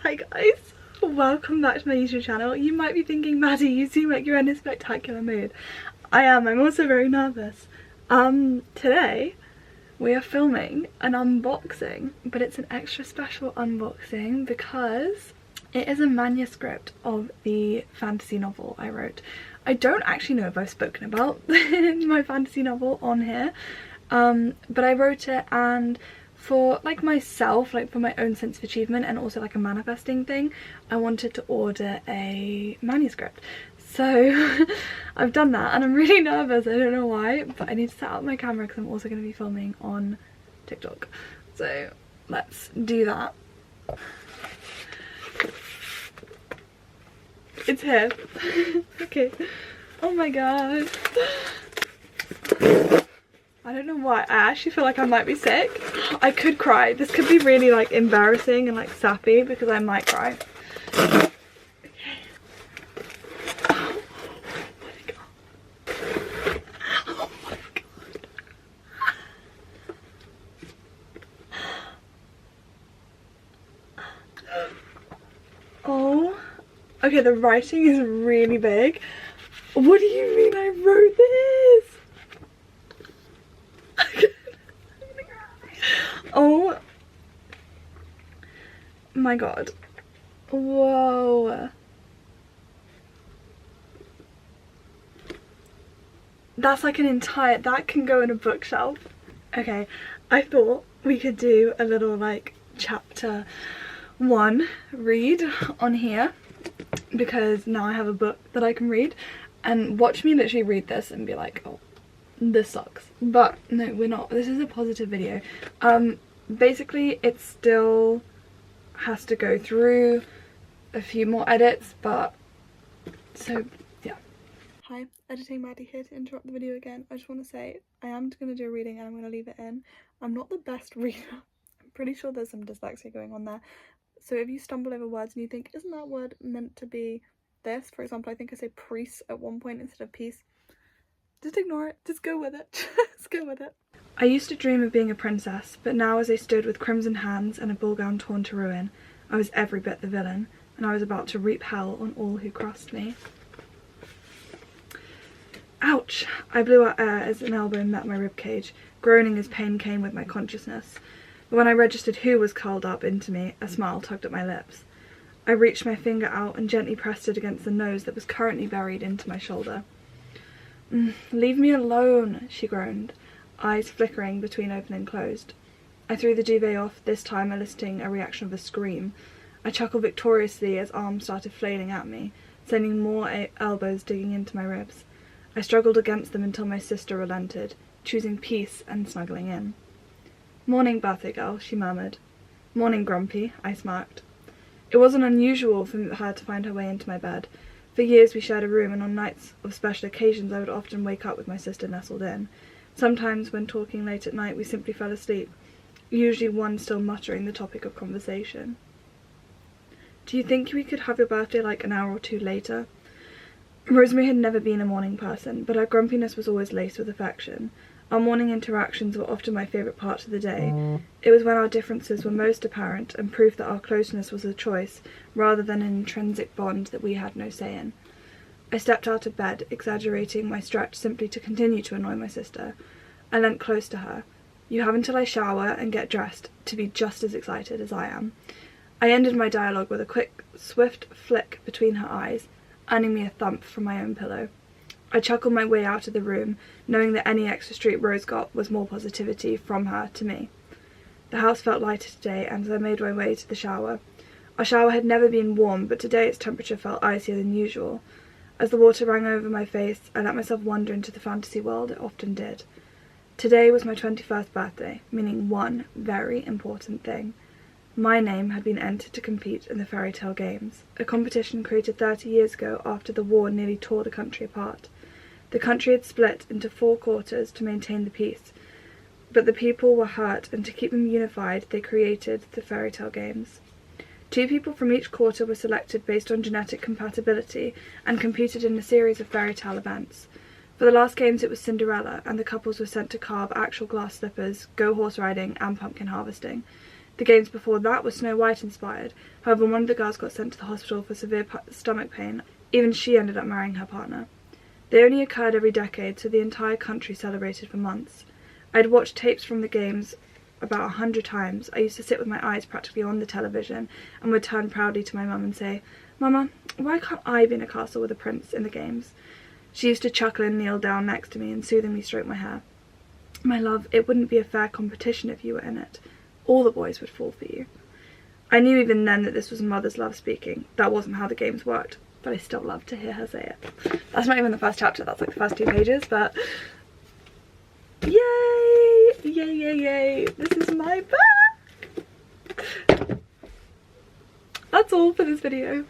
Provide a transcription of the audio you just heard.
Hi guys, welcome back to my YouTube channel. You might be thinking, Maddie, you seem like you're in a spectacular mood. I am. I'm also very nervous. Today we are filming an unboxing, but it's an extra special unboxing because it is a manuscript of the fantasy novel I wrote. I don't actually know if I've spoken about my fantasy novel on here, but I wrote it, and for like myself, like for my own sense of achievement and also like a manifesting thing, I wanted to order a manuscript. So I've done that and I'm really nervous. I don't know why, but I need to set up my camera because I'm also going to be filming on TikTok. So let's do that. It's here. Okay. Oh my god. I don't know why. I actually feel like I might be sick. I could cry. This could be really like embarrassing and like sappy because I might cry. Okay. Oh my god. Oh my god. Oh. Okay, the writing is really big. What do you mean I wrote this? Oh my god. Whoa. That's like an entire, that can go in a bookshelf. Okay, I thought we could do a little like chapter 1 read on here because now I have a book that I can read, and watch me literally read this and be like, oh, this sucks. But no, we're not. This is a positive video. Basically it still has to go through a few more edits, but so yeah. Hi, editing Maddie here to interrupt the video again. I just want to say I am going to do a reading and I'm going to leave it in. I'm not the best reader. I'm pretty sure there's some dyslexia going on there. So if you stumble over words and you think, isn't that word meant to be this? For example, I think I say priest at one point instead of peace. Just ignore it. Just go with it. Just go with it. I used to dream of being a princess, but now as I stood with crimson hands and a ball gown torn to ruin, I was every bit the villain, and I was about to reap hell on all who crossed me. Ouch! I blew out air as an elbow met my ribcage, groaning as pain came with my consciousness. But when I registered who was curled up into me, a smile tugged at my lips. I reached my finger out and gently pressed it against the nose that was currently buried into my shoulder. Leave me alone, she groaned, eyes flickering between open and closed. I threw the duvet off, this time eliciting a reaction of a scream. I chuckled victoriously as arms started flailing at me, sending more elbows digging into my ribs. I struggled against them until my sister relented, choosing peace and snuggling in. Morning, birthday girl, she murmured. Morning, Grumpy, I smirked. It wasn't unusual for her to find her way into my bed. For years we shared a room, and on nights of special occasions I would often wake up with my sister nestled in. Sometimes when talking late at night we simply fell asleep, usually one still muttering the topic of conversation. Do you think we could have your birthday like an hour or two later? Rosemary had never been a morning person, but her grumpiness was always laced with affection. Our morning interactions were often my favourite parts of the day. It was when our differences were most apparent and proof that our closeness was a choice rather than an intrinsic bond that we had no say in. I stepped out of bed, exaggerating my stretch simply to continue to annoy my sister. I leant close to her. You have until I shower and get dressed to be just as excited as I am. I ended my dialogue with a quick, swift flick between her eyes, earning me a thump from my own pillow. I chuckled my way out of the room, knowing that any extra street Rose got was more positivity from her to me. The house felt lighter today, and as I made my way to the shower. Our shower had never been warm, but today its temperature felt icier than usual. As the water rang over my face, I let myself wander into the fantasy world it often did. Today was my 21st birthday, meaning one very important thing. My name had been entered to compete in the Fairy Tale Games, a competition created 30 years ago after the war nearly tore the country apart. The country had split into 4 quarters to maintain the peace, but the people were hurt, and to keep them unified they created the Fairy Tale Games. 2 people from each quarter were selected based on genetic compatibility and competed in a series of fairy tale events. For the last games it was Cinderella, and the couples were sent to carve actual glass slippers, go horse riding and pumpkin harvesting. The games before that were Snow White inspired. However, one of the girls got sent to the hospital for severe stomach pain. Even she ended up marrying her partner. They only occurred every decade, so the entire country celebrated for months. I'd watched tapes from the games about 100 times. I used to sit with my eyes practically on the television and would turn proudly to my mum and say, "Mama, why can't I be in a castle with a prince in the games?" She used to chuckle and kneel down next to me and soothingly stroke my hair. "My love, it wouldn't be a fair competition if you were in it. All the boys would fall for you." I knew even then that this was mother's love speaking. That wasn't how the games worked, but I still loved to hear her say it. That's not even the first chapter, that's like the first 2 pages, but yay! Yay, yay, yay! This is my book! That's all for this video.